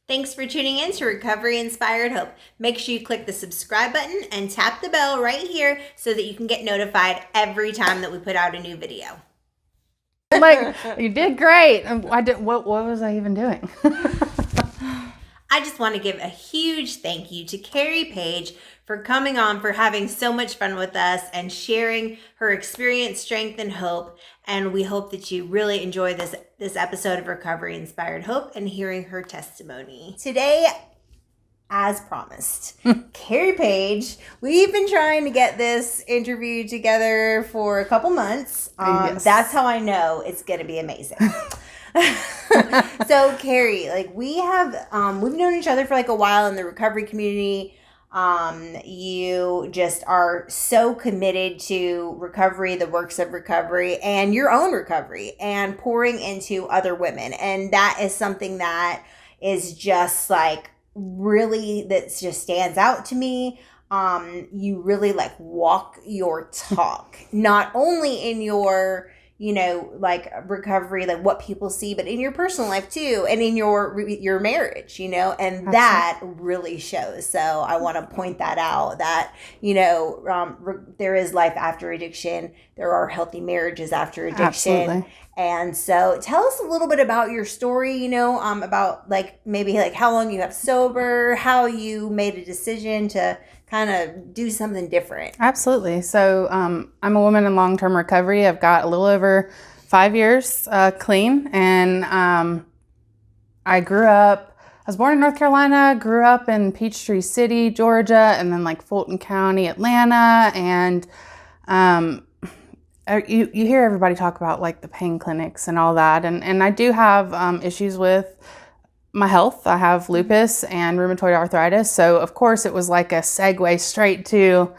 Thanks for tuning in to Recovery Inspired Hope. Make sure you click the subscribe button and tap the bell right here so that you can get notified every time that we put out a new video. You did great. What was I even doing? I just want to give a huge thank you to Carrie Page for coming on, for having so much fun with us and sharing her experience, strength, and hope. And we hope that you really enjoy this episode of Recovery Inspired Hope and hearing her testimony. Today, as promised, Carrie Page, we've been trying to get this interview together for a couple months. Yes. That's how I know it's going to be amazing. So Carrie, we've known each other for a while in the recovery community. You just are so committed to recovery, the works of recovery, and your own recovery, and pouring into other women. And that is something that is just really, that just stands out to me. You really walk your talk, not only in your recovery, what people see, but in your personal life too, and in your marriage, and Absolutely. that really shows. So I want to point that out, that, there is life after addiction. There are healthy marriages after addiction. Absolutely. And so tell us a little bit about your story, about maybe how long you have sober, how you made a decision to kind of do something different. Absolutely. So I'm a woman in long-term recovery. I've got a little over 5 years clean. And I was born in North Carolina, grew up in Peachtree City, Georgia, and then Fulton County, Atlanta. And you hear everybody talk about the pain clinics and all that. And I do have issues with my health. I have lupus and rheumatoid arthritis. So of course it was a segue straight to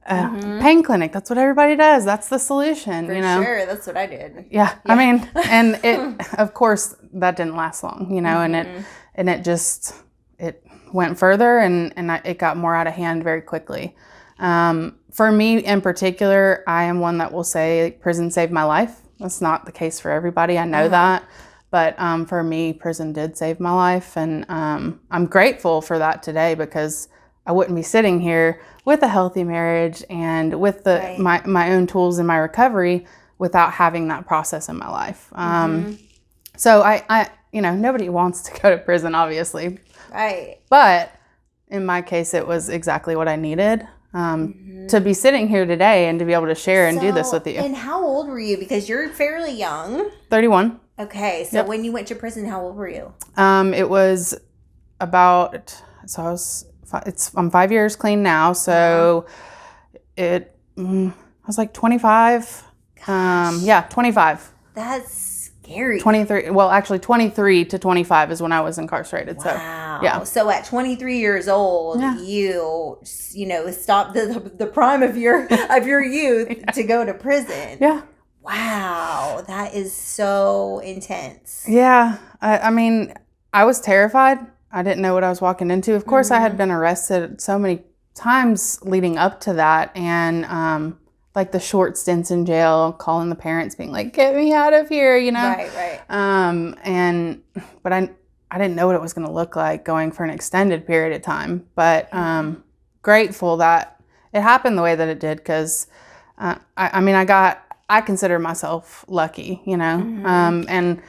pain clinic. That's what everybody does. That's the solution. For sure. That's what I did. Yeah. I mean, and it, of course that didn't last long, and it went further and it got more out of hand very quickly. For me in particular, I am one that will say prison saved my life. That's not the case for everybody. I know that. But for me, prison did save my life. And I'm grateful for that today, because I wouldn't be sitting here with a healthy marriage and with my own tools in my recovery without having that process in my life. So I nobody wants to go to prison, obviously. Right. But in my case, it was exactly what I needed to be sitting here today and to be able to share and do this with you. And how old were you? Because you're fairly young. 31. Okay, so when you went to prison, how old were you? It was I'm 5 years clean now, so I was 25. 25. That's scary. 23. Well, actually 23 to 25 is when I was incarcerated. Wow. So, yeah. So at 23 years old, you stopped the prime of your youth to go to prison. Yeah. Wow, that is so intense. Yeah. I mean, I was terrified. I didn't know what I was walking into. Of course, I had been arrested so many times leading up to that. And the short stints in jail, calling the parents, being get me out of here, Right. But I didn't know what it was going to look like going for an extended period of time. But grateful that it happened the way that it did, because I consider myself lucky, and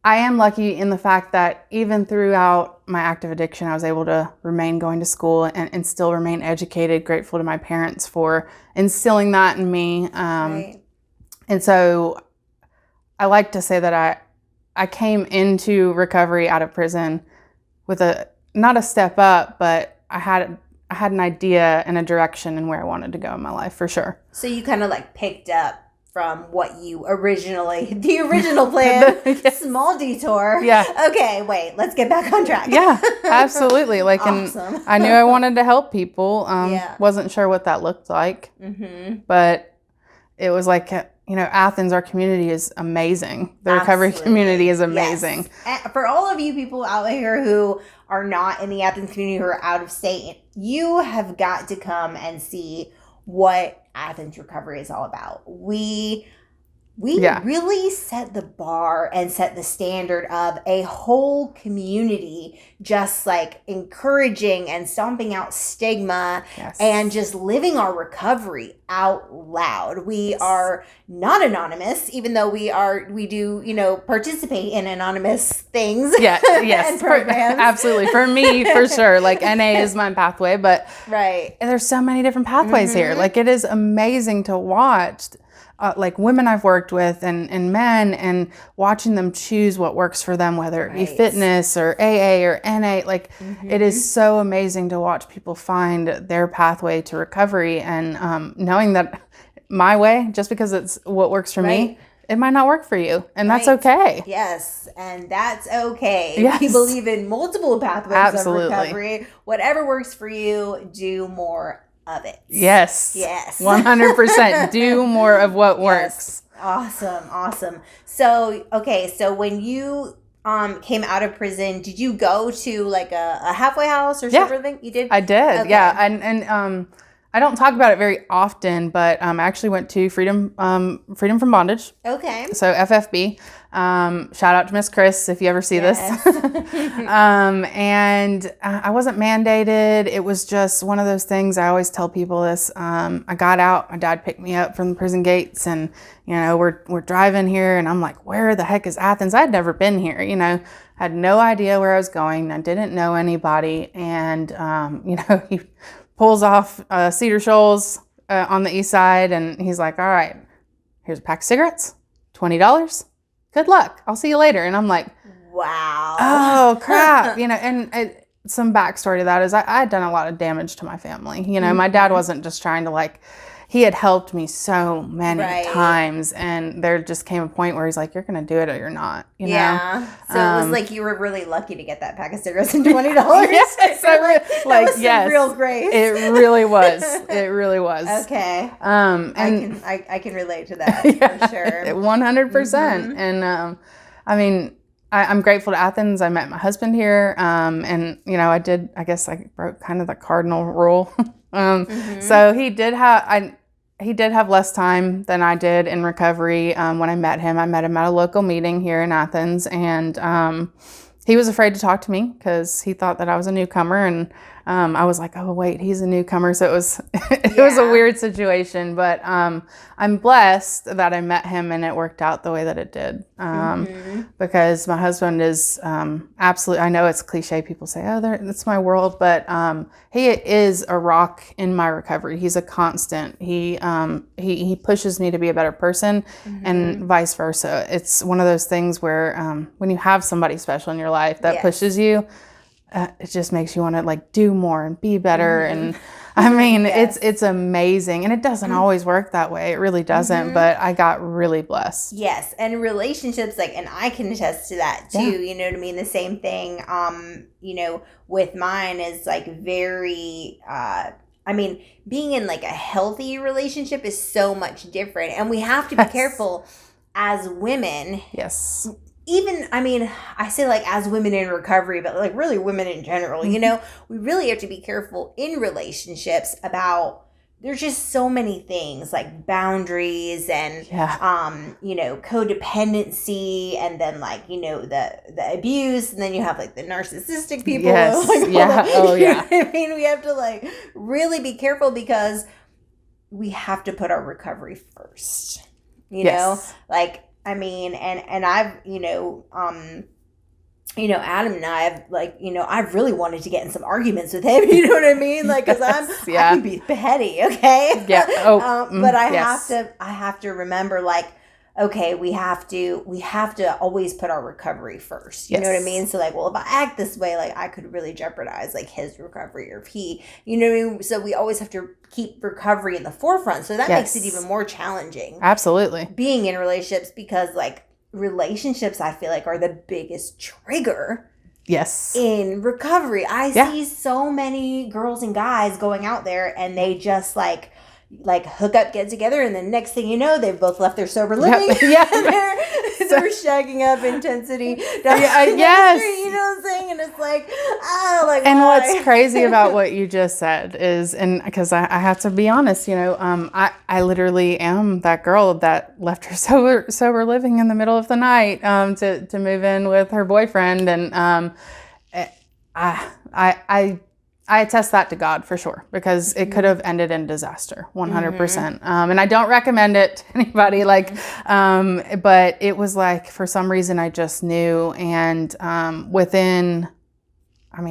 I am lucky in the fact that even throughout my active addiction, I was able to remain going to school and still remain educated, grateful to my parents for instilling that in me. And so I like to say that I came into recovery out of prison with not a step up, but I had an idea and a direction in where I wanted to go in my life, for sure. So you kind of picked up from what you the original plan, yes. Small detour. Yeah. Okay, wait, let's get back on track. Yeah, absolutely. Awesome. And I knew I wanted to help people. Yeah. Wasn't sure what that looked like, but it was Athens, our community is amazing. The recovery community is amazing. Yes. For all of you people out here who are not in the Athens community, who are out of state, you have got to come and see what Athens Recovery is all about. We we really set the bar and set the standard of a whole community just like encouraging and stomping out stigma and just living our recovery out loud. We are not anonymous, even though we do, you know, participate in anonymous things. Yeah, yes, and programs. Absolutely. For me, for sure. Like NA is my pathway, but there's so many different pathways here. Like it is amazing to watch. Like women I've worked with and men, and watching them choose what works for them, whether it be fitness or AA or NA, like it is so amazing to watch people find their pathway to recovery, and knowing that my way, just because it's what works for me, it might not work for you, and that's okay. Yes, and that's okay. Yes. We believe in multiple pathways of recovery. Whatever works for you, do more of it. Yes. 100%. Do more of what works. Awesome. So, okay, so when you came out of prison, did you go to like a halfway house or something? You did? I did. Okay. Yeah. And I don't talk about it very often, but I actually went to Freedom from Bondage. Okay. So FFB. Shout out to Miss Chris if you ever see this. And I wasn't mandated. It was just one of those things. I always tell people this. I got out. My dad picked me up from the prison gates, and you know we're driving here, and I'm like, where the heck is Athens? I had never been here. You know, I had no idea where I was going. I didn't know anybody, and you know, he pulls off Cedar Shoals on the east side, and he's like, all right, here's a pack of cigarettes, $20. Good luck. I'll see you later. And I'm like, wow. Oh, crap. You know, and some backstory to that is I had done a lot of damage to my family. You know, my dad wasn't just trying to like, he had helped me so many times. And there just came a point where he's like, you're going to do it or you're not. You know? So it was like you were really lucky to get that pack of cigarettes and $20. Yes. That was some real grace. It really was. It really was. Okay. And I can relate to that for sure. 100%. And I mean, I'm grateful to Athens. I met my husband here. And you know, I guess I broke kind of the cardinal rule. So he did have less time than I did in recovery. When I met him at a local meeting here in Athens, and he was afraid to talk to me because he thought that I was a newcomer, and I was like, oh wait, he's a newcomer. So it was was a weird situation, but I'm blessed that I met him and it worked out the way that it did. Because my husband is absolutely, I know it's cliche, people say, oh, that's my world, but he is a rock in my recovery. He's a constant. He pushes me to be a better person, and vice versa. It's one of those things where when you have somebody special in your life that pushes you, it just makes you want to like do more and be better. And I mean, it's amazing. And it doesn't always work that way. It really doesn't. But I got really blessed. Yes. And relationships, like, and I can attest to that too. You know what I mean? The same thing, you know, with mine is like very, I mean, being in like a healthy relationship is so much different. And we have to be careful as women. Yes. Even, I mean, I say like as women in recovery, but like really women in general, you know, we really have to be careful in relationships about, there's just so many things like boundaries and, you know, codependency, and then like, you know, the abuse, and then you have like the narcissistic people. Yes. Like, You know what I mean, we have to like really be careful because we have to put our recovery first, you know, like, I mean, and I've, you know, Adam and I have like, you know, I've really wanted to get in some arguments with him. You know what I mean? Like, cause I can be petty. Okay. Yeah. But I have to remember like, okay, we have to always put our recovery first. You know what I mean? So like, well, if I act this way, like I could really jeopardize like his recovery, or if he, you know what I mean? So we always have to keep recovery in the forefront. So that makes it even more challenging. Absolutely. Being in relationships, because like relationships, I feel like are the biggest trigger. Yes. In recovery. I see so many girls and guys going out there and they just like hook up, get together, and then next thing you know, they've both left their sober living. They're shagging up intensity down the street, you know what I'm saying? And just like, oh, like, and why? what's crazy about what you just said is, and because I have to be honest, I literally am that girl that left her sober living in the middle of the night to move in with her boyfriend, and I attest that to God for sure, because it could have ended in disaster, 100%. And I don't recommend it to anybody, but it was like, for some reason, I just knew. And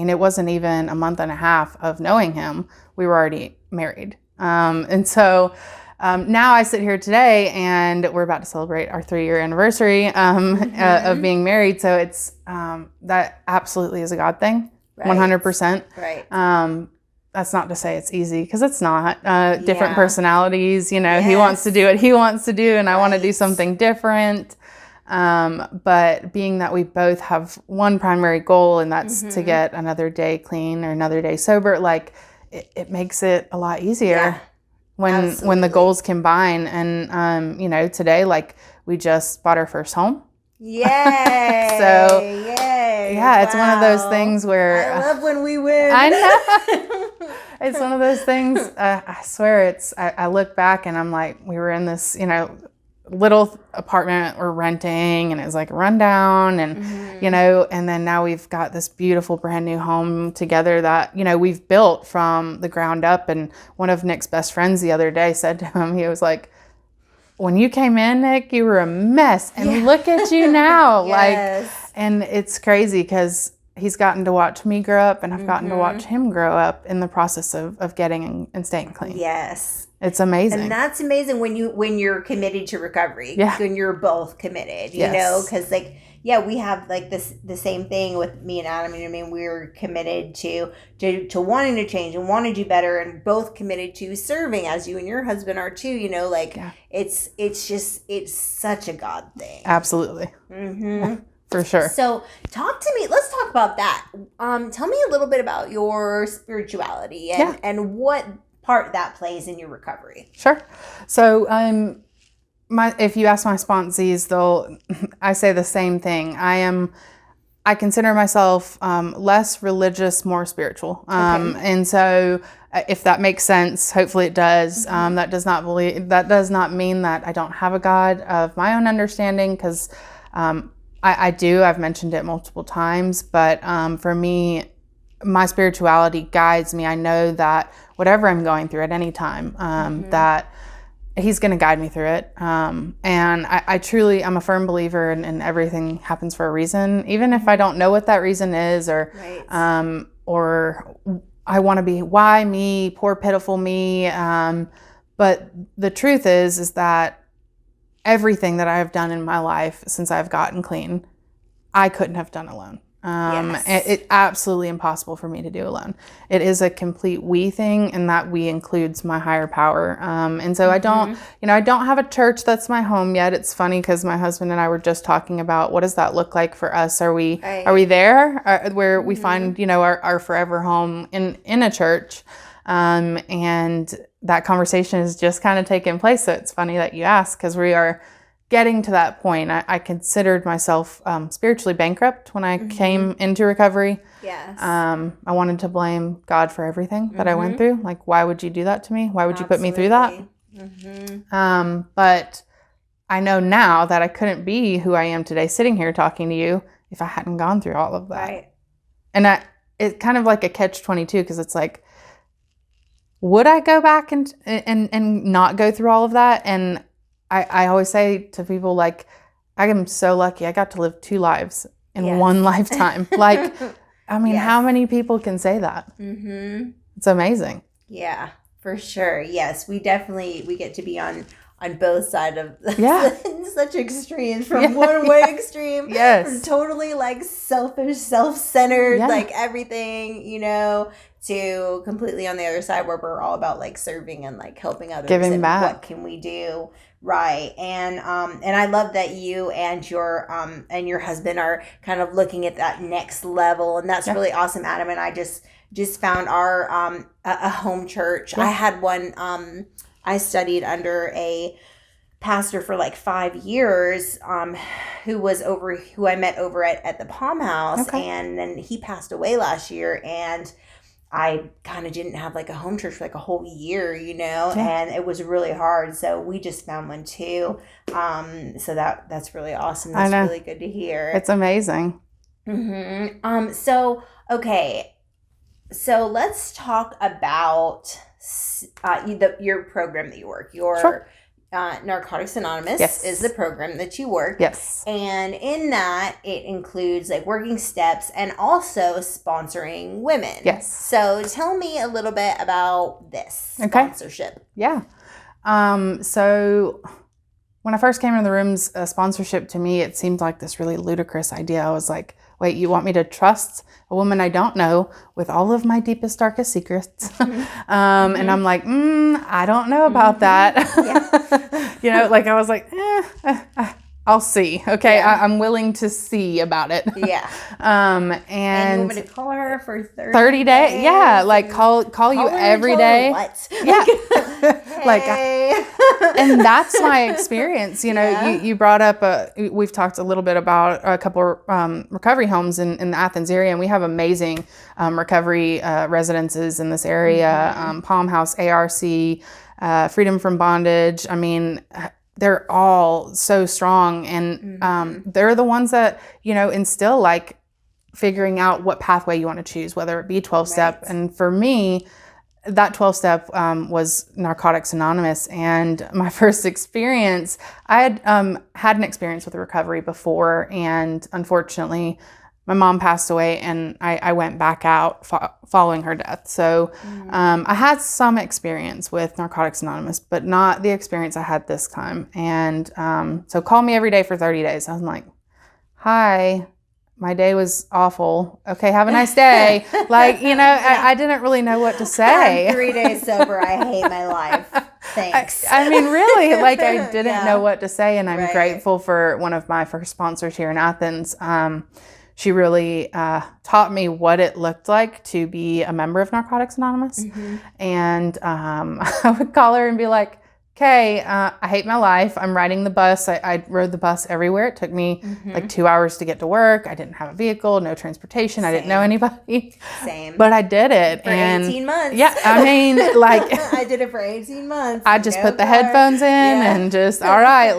it wasn't even a month and a half of knowing him, we were already married. And so now I sit here today and we're about to celebrate our 3-year anniversary of being married. So it's that absolutely is a God thing. Right. 100%. Right. That's not to say it's easy, because it's not. Different personalities, Yes. He wants to do what he wants to do, and I want to do something different. But being that we both have one primary goal, and that's to get another day clean or another day sober, like it makes it a lot easier when the goals combine. And today, like, we just bought our first home. Yay! So yay! Yeah, it's one of those things where I love when we win. I know. It's one of those things. I swear, I look back and I'm like, we were in this, little apartment we're renting, and it was like rundown, and and then now we've got this beautiful brand new home together that we've built from the ground up. And one of Nick's best friends the other day said to him, he was like, when you came in, Nick, you were a mess, and look at you now. Yes. And it's crazy because he's gotten to watch me grow up, and I've gotten to watch him grow up in the process of getting and staying clean. Yes. It's amazing. And that's amazing when you're committed to recovery. Yeah. When you're both committed, because we have like the same thing with me and Adam. We're committed to wanting to change and want to do better, and both committed to serving, as you and your husband are too. It's such a God thing. Absolutely. For sure. So let's talk about that. Tell me a little bit about your spirituality and what part that plays in your recovery. Sure. So, if you ask my sponsees, I say the same thing. I consider myself less religious, more spiritual. And so, if that makes sense, hopefully it does. That does not mean that I don't have a God of my own understanding, because I do. I've mentioned it multiple times, but for me, my spirituality guides me. I know that whatever I'm going through at any time, that He's going to guide me through it. And I truly, I'm a firm believer in everything happens for a reason, even if I don't know what that reason is, or I want to be, why me, poor pitiful me. But the truth is that everything that I have done in my life since I've gotten clean, I couldn't have done alone. It's absolutely impossible for me to do alone. It is a complete we thing, and that we includes my higher power. And so I don't have a church that's my home yet. It's funny because my husband and I were just talking about, what does that look like for us? Are we there where we find, our forever home in a church? And that conversation has just kind of taken place. So it's funny that you ask, because we are getting to that point. I considered myself spiritually bankrupt when I came into recovery. Yes. I wanted to blame God for everything that I went through. Like, why would you do that to me? Why would you put me through that? But I know now that I couldn't be who I am today, sitting here talking to you, if I hadn't gone through all of that. Right. And it's kind of like a catch-22, because it's like, would I go back and not go through all of that? And I always say to people, like, I am so lucky. I got to live 2 lives in one lifetime. Like, how many people can say that? It's amazing. Yeah, for sure. Yes, we get to be on both sides of such extremes, from one way extreme, from totally like selfish, self-centered, like everything, to completely on the other side, where we're all about like serving and like helping others, giving back. What can we do? Right. And I love that you and your husband are kind of looking at that next level, and that's really awesome. Adam and I just found our a home church. I had one. I studied under a pastor for like 5 years, who I met over at the Palm House, and then he passed away last year, and I kind of didn't have like a home church for like a whole year, and it was really hard. So we just found one too. So that's really awesome. That's really good to hear. It's amazing. Mm-hmm. Okay. So let's talk about your program that you work. Narcotics Anonymous is the program that you work. Yes. And in that, it includes like working steps and also sponsoring women. Yes. So tell me a little bit about this sponsorship. Yeah. So when I first came into the rooms, sponsorship to me, it seemed like this really ludicrous idea. I was like, wait, you want me to trust a woman I don't know with all of my deepest, darkest secrets? And I'm like, I don't know about that. I was like, I'll see. Okay, yeah. I'm willing to see about it. Yeah. And you want me to call her for 30 days? Yeah, like call you every day. What? Yeah. Hey. And that's my experience. You brought up, we've talked a little bit about a couple recovery homes in the Athens area, and we have amazing recovery residences in this area. Palm House, ARC, Freedom from Bondage. I mean, they're all so strong, and they're the ones that, instill like figuring out what pathway you want to choose, whether it be 12-step. Right. And for me, that 12-step was Narcotics Anonymous. And my first experience, I had an experience with recovery before, and unfortunately, my mom passed away, and I went back out following her death. So I had some experience with Narcotics Anonymous, but not the experience I had this time. And so call me every day for 30 days. I was like, hi, my day was awful. Okay, have a nice day. I didn't really know what to say. I'm 3 days sober. I hate my life. Thanks. I mean, really, I didn't know what to say. And I'm grateful for one of my first sponsors here in Athens. She really taught me what it looked like to be a member of Narcotics Anonymous. And I would call her and be like, okay, I hate my life. I'm riding the bus. I rode the bus everywhere. It took me like 2 hours to get to work. I didn't have a vehicle, no transportation. Same. I didn't know anybody. Same. But I did it. For 18 months. Yeah, I mean, I did it for 18 months. I just put the headphones in and just, all right,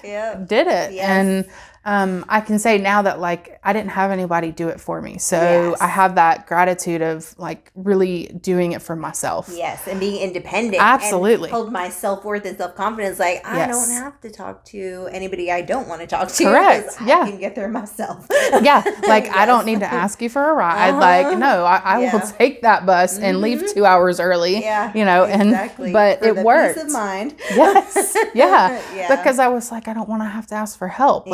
did it. Yes. And I can say now that I didn't have anybody do it for me. So I have that gratitude of really doing it for myself. Yes. And being independent. Absolutely. And hold my self-worth and self-confidence. I don't have to talk to anybody I don't want to talk to. Correct. Yeah. I can get there myself. Yeah. I don't need to ask you for a ride. No, I will take that bus and leave 2 hours early. Yeah. Exactly. But it worked. Peace of mind. Yes. Yeah. Because I was I don't want to have to ask for help.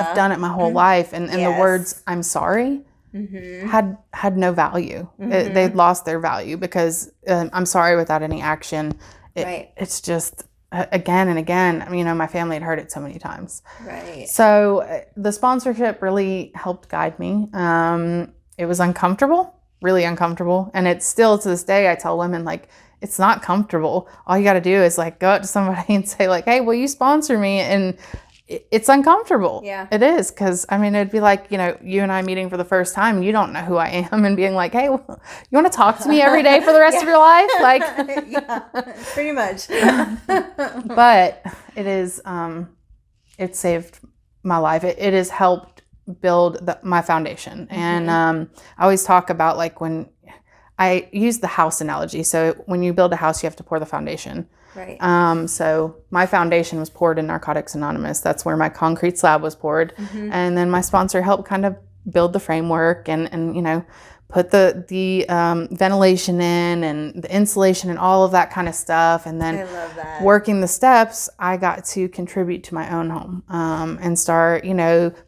I've done it my whole life. And the words, I'm sorry, had no value. They'd lost their value because I'm sorry without any action. It's just, again and again, my family had heard it so many times. Right. So the sponsorship really helped guide me. It was uncomfortable, really uncomfortable. And it's still to this day, I tell women, it's not comfortable. All you got to do is go up to somebody and say hey, will you sponsor me? And it's uncomfortable. Yeah, it is. Because it'd be you and I meeting for the first time and you don't know who I am and being hey, you want to talk to me every day for the rest of your life? Yeah, pretty much. But it is, it saved my life. It has helped build my foundation. And I always talk about when I use the house analogy. So when you build a house, you have to pour the foundation. Right. So my foundation was poured in Narcotics Anonymous. That's where my concrete slab was poured. And then my sponsor helped kind of build the framework and put the ventilation in and the insulation and all of that kind of stuff. And then I love that. Working the steps, I got to contribute to my own home and start,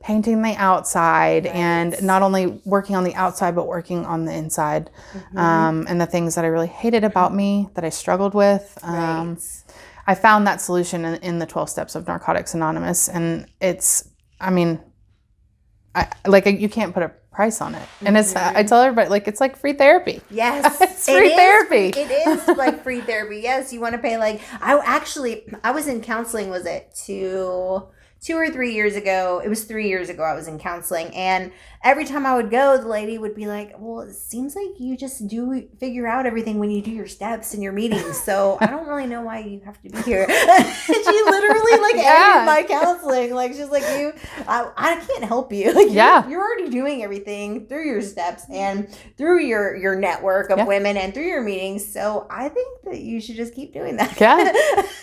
painting the outside and not only working on the outside, but working on the inside. And the things that I really hated about me, that I struggled with. I found that solution in the 12 steps of Narcotics Anonymous. And it's, you can't put a price on it. And it's, I tell everybody, like, it's like free therapy. Yes. It's free therapy. It is like free therapy. Yes. You want to pay like, I was in counseling, was it 2 or 3 years ago? It was 3 years ago I was in counseling. And every time I would go, the lady would be like, well, it seems like you just figure out everything when you do your steps and your meetings. So I don't really know why you have to be here. She literally like ended my counseling. Like, she's like, I can't help you. Like, you're already doing everything through your steps and through your network of women and through your meetings. So I think that you should just keep doing that. Yeah.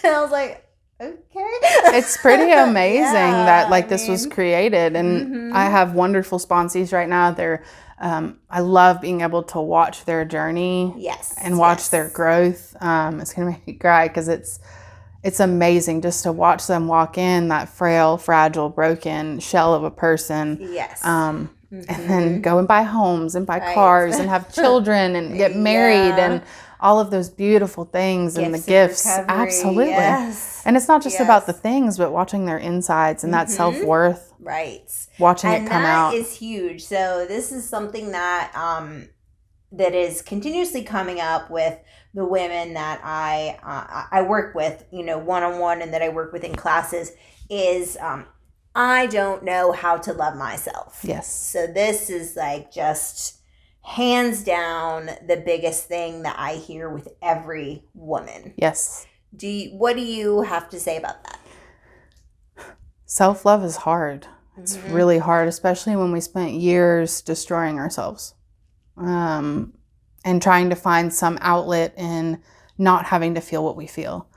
And I was like, okay. It's pretty amazing that like this was created, and I have wonderful sponsees right now. They're I love being able to watch their journey and watch their growth. It's gonna make me cry because it's amazing just to watch them walk in that frail, fragile, broken shell of a person. And then go and buy homes and buy cars and have children and get married and all of those beautiful things and the gifts. Absolutely. And it's not just about the things, but watching their insides and that self-worth. Watching it come out. And that is huge. So this is something that that is continuously coming up with the women that I work with, you know, one-on-one, and that I work with in classes is I don't know how to love myself. So this is like just hands down the biggest thing that I hear with every woman. What do you have to say about that? Self-love is hard. It's really hard, especially when we spent years destroying ourselves and trying to find some outlet in not having to feel what we feel.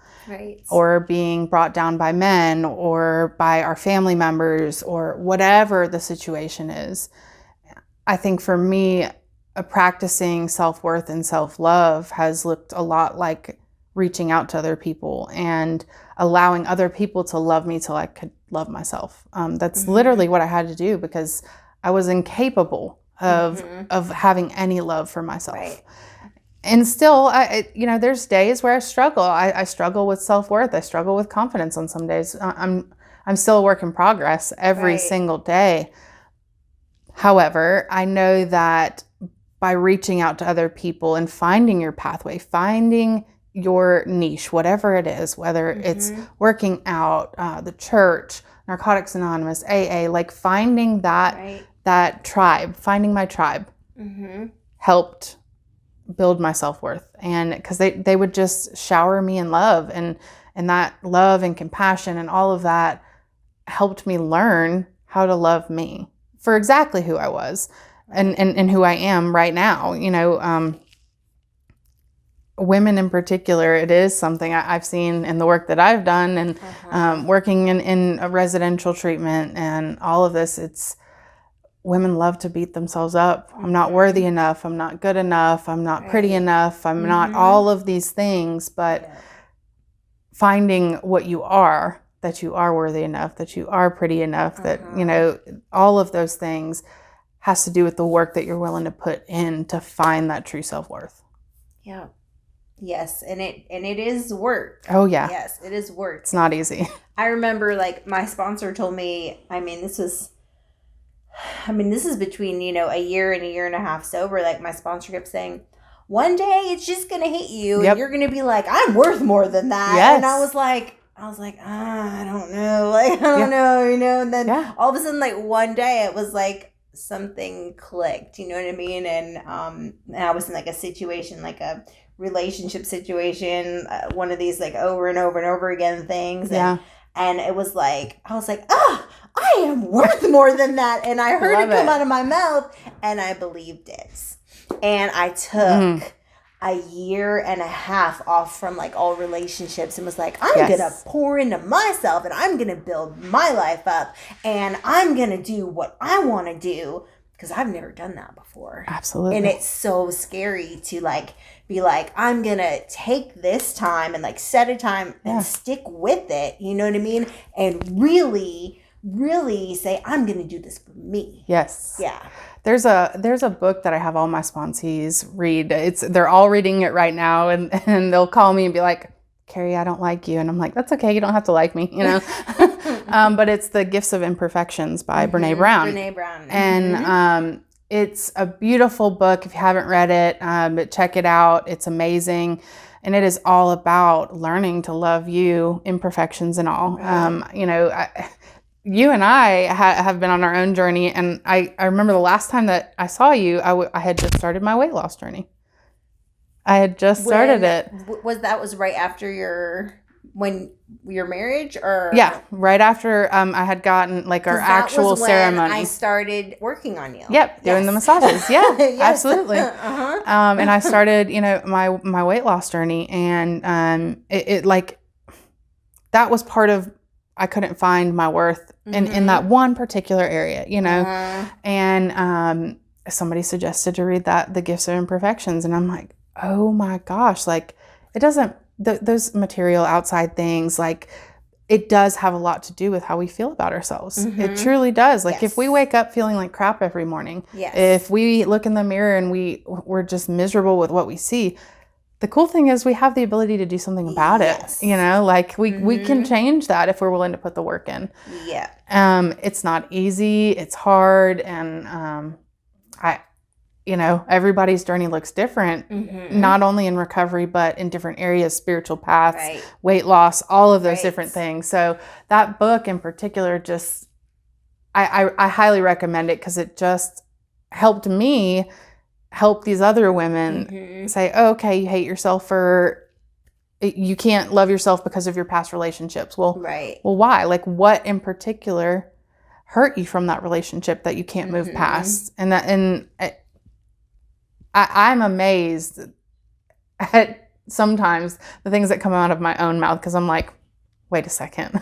Or being brought down by men or by our family members or whatever the situation is. I think for me, practicing self-worth and self-love has looked a lot like reaching out to other people and allowing other people to love me till I could love myself. That's literally what I had to do because I was incapable of having any love for myself. And still, there's days where I struggle. I struggle with self-worth. I struggle with confidence on some days. I'm still a work in progress every single day. However, I know that by reaching out to other people and finding your pathway, finding your niche, whatever it is, whether it's working out, the church, Narcotics Anonymous, AA, like finding that tribe, finding my tribe helped build my self-worth. And because they would just shower me in love, and that love and compassion and all of that helped me learn how to love me for exactly who I was. And who I am right now, women in particular, it is something I've seen in the work that I've done and working in a residential treatment and all of this. It's women love to beat themselves up. I'm not worthy enough. I'm not good enough. I'm not pretty enough. I'm not all of these things, but finding what you are, that you are worthy enough, that you are pretty enough, that, all of those things has to do with the work that you're willing to put in to find that true self-worth. Yes, and it is work. Oh yeah. Yes, it is work. It's not easy. I remember like my sponsor told me, this is between, a year and a year and a half sober. Like my sponsor kept saying, one day it's just going to hit you and you're going to be like, I'm worth more than that. And I was like, I don't know. Like, I don't know, and then all of a sudden, like one day it was like, something clicked, you know what I mean? And I was in like a situation, like a relationship situation, one of these like over and over and over again things. And it was like, I was like, I am worth more than that. And I heard it come out of my mouth and I believed it. And I took a year and a half off from like all relationships and was like, I'm gonna pour into myself and I'm gonna build my life up and I'm gonna do what I want to do, because I've never done that before. Absolutely. And it's so scary to like be like, I'm gonna take this time and like set a time and stick with it, you know what I mean? And really say, I'm gonna do this for me. There's a book that I have all my sponsees read. They're all reading it right now, and they'll call me and be like, Carrie, I don't like you. And I'm like, that's okay. You don't have to like me, But it's The Gifts of Imperfections by Brene Brown. Brene Brown. And It's a beautiful book. If you haven't read it, but check it out. It's amazing. And it is all about learning to love you, imperfections and all. Right. You and I have been on our own journey. And I remember the last time that I saw you, I had just started my weight loss journey. I had just started it. Was right after your marriage, or yeah, right after I had gotten like our actual ceremony. I started working on you. Yep, doing the massages. Yeah, yes. Absolutely. And I started, my weight loss journey, and it like that was part of. I couldn't find my worth in that one particular area, and somebody suggested to read The Gifts of Imperfections, and I'm like, oh my gosh, like it doesn't. Those material outside things, like it does have a lot to do with how we feel about ourselves. It truly does. Like if we wake up feeling like crap every morning, if we look in the mirror and we're just miserable with what we see, the cool thing is we have the ability to do something about it. Like we can change that if we're willing to put the work in. Yeah. It's not easy. It's hard. And everybody's journey looks different, not only in recovery, but in different areas, spiritual paths, weight loss, all of those different things. So that book in particular, just, I highly recommend it because it just helped me help these other women say, oh, okay, you hate yourself you can't love yourself because of your past relationships. Well, why? Like what in particular hurt you from that relationship that you can't move past? I'm amazed at sometimes the things that come out of my own mouth because I'm like, wait a second.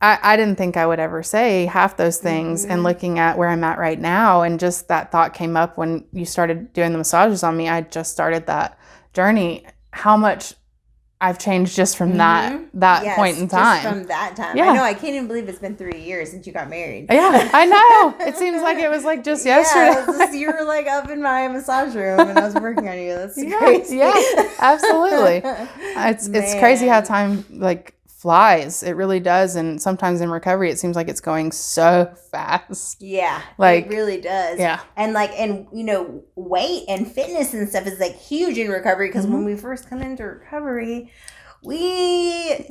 I didn't think I would ever say half those things. And looking at where I'm at right now, and just that thought came up when you started doing the massages on me. I just started that journey. How much I've changed just from that point in time. Just from that time. Yeah. I know. I can't even believe it's been 3 years since you got married. Yeah, I know. It seems like it was like just yesterday. You were like up in my massage room and I was working on you. That's crazy. Yeah, absolutely. It's crazy how time like flies. It really does. And sometimes in recovery, it seems like it's going so fast. Yeah, like it really does. Yeah. And weight and fitness and stuff is like huge in recovery because when we first come into recovery, we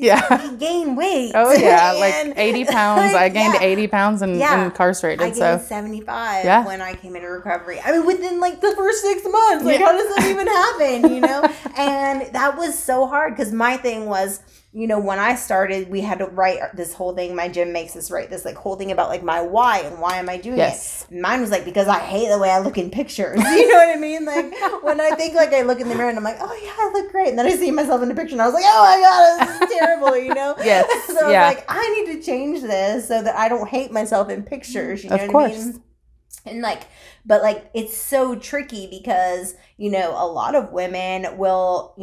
gain weight. Oh yeah, like 80 pounds. I gained 80 pounds and incarcerated. I gained 75 when I came into recovery. I mean, within like the first 6 months. Like, how does that even happen? And that was so hard because my thing was, when I started, we had to write this whole thing. My gym makes us write this like whole thing about like my why and why am I doing it. Mine was like, because I hate the way I look in pictures. You know what I mean? Like when I think like I look in the mirror and I'm like, oh yeah, I look great. And then I see myself in the picture and I was like, oh my God, this is terrible, Yes. So I was like, I need to change this so that I don't hate myself in pictures. You know what I mean? And but it's so tricky because, a lot of women will,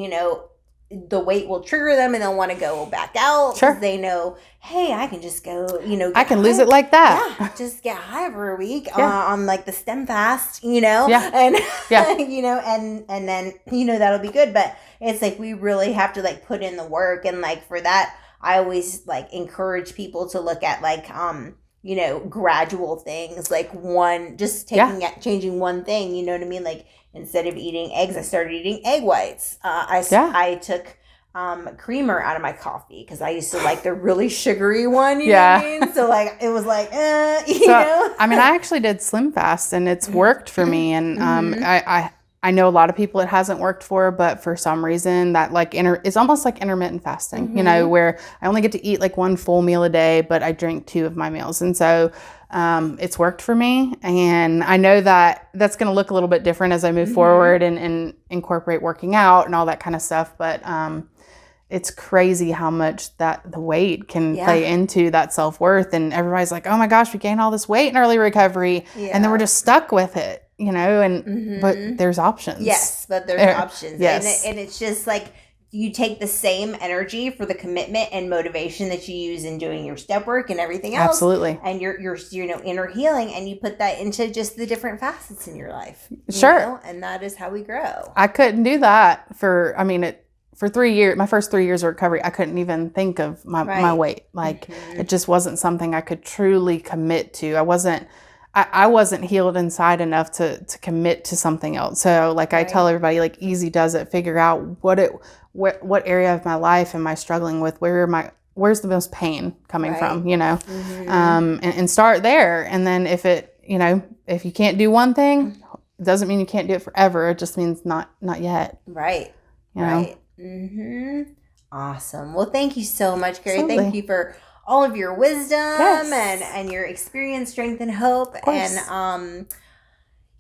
the weight will trigger them and they'll want to go back out because they know, hey, I can just go, I can lose it like that. Yeah, just get high for a week on like the stem fast, and and then that'll be good. But it's like we really have to like put in the work, and like for that, I always like encourage people to look at like gradual things, like changing one thing, you know what I mean? Like instead of eating eggs, I started eating egg whites. I took creamer out of my coffee because I used to like the really sugary one, you know what I mean? So like it was like, you know? I mean, I actually did Slim Fast and it's worked for me. And I know a lot of people it hasn't worked for, but for some reason that like it's almost like intermittent fasting, where I only get to eat like one full meal a day, but I drink 2 of my meals. And so it's worked for me. And I know that that's going to look a little bit different as I move forward and incorporate working out and all that kind of stuff. But it's crazy how much that the weight can play into that self-worth. And everybody's like, oh my gosh, we gained all this weight in early recovery. Yeah. And then we're just stuck with it. But there's options. Yes, but there's options. Yes. And it's just like you take the same energy for the commitment and motivation that you use in doing your step work and everything else. Absolutely. And your inner healing, and you put that into just the different facets in your life. Sure. And that is how we grow. I couldn't do that for 3 years, my first 3 years of recovery. I couldn't even think of my weight. Like it just wasn't something I could truly commit to. I wasn't healed inside enough to commit to something else. So like I tell everybody, like easy does it. Figure out what area of my life am I struggling with? Where's the most pain coming from? You know, and start there. And then if you can't do one thing, it doesn't mean you can't do it forever. It just means not yet. Right. You know? Right. Mm-hmm. Awesome. Well, thank you so much, Carrie. Absolutely. Thank you for all of your wisdom and your experience, strength, and hope. And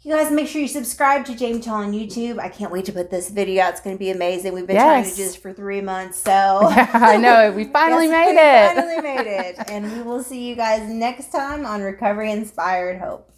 you guys make sure you subscribe to Jamie Tall on YouTube. I can't wait to put this video out. It's going to be amazing. We've been trying to do this for 3 months. So yeah, I know. We finally made it. And we will see you guys next time on Recovery Inspired Hope.